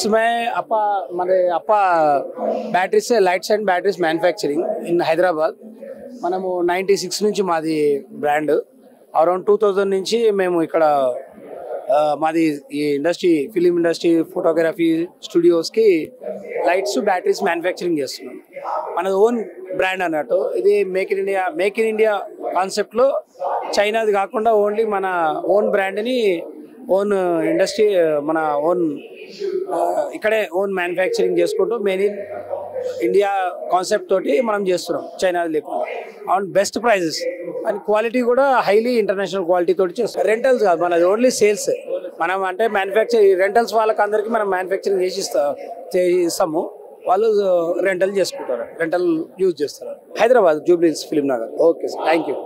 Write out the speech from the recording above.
lights में अपा batteries lights and batteries manufacturing इन హైదరాబాద్ మనము 96 నుంచి మాది బ్రాండ్ అరౌండ్ 2000 నుంచి మేము ఇక్కడ మాది ఈ industry film industry photography studios కి లైట్స్ బ్యాటరీస్ మ్యానుఫ్యాక్చరింగ్ చేస్తున్నాం మనది ఓన్ బ్రాండ్ అన్నట్టు ఇది మేక్ ఇన్ ఇండియా కాన్సెప్ట్ లో చైనాది కాకుండా ఓన్లీ మన ఓన్ బ్రాండ్ ని ఓన్ ఇండస్ట్రీ మన ఓన్ ఇక్కడే ఓన్ మ్యానుఫ్యాక్చరింగ్ చేసుకుంటూ మెయిన్ ఇన్ ఇండియా కాన్సెప్ట్ తోటి మనం చేస్తున్నాం చైనా లేకుండా on best prices and quality కూడా హైలీ ఇంటర్నేషనల్ క్వాలిటీ తోటి చేస్తాం రెంటల్స్ కాదు మనది ఓన్లీ సేల్స్ మనం అంటే మ్యానుఫ్యాక్చర్ రెంటల్స్ వాళ్ళకి అందరికీ మనం మ్యానుఫ్యాక్చరింగ్ చేసి ఇస్తాము వాళ్ళు రెంటల్ చేసుకుంటారు రెంటల్ యూజ్ చేస్తారు Hyderabad Jubilee hills film Nagar okay sir thank you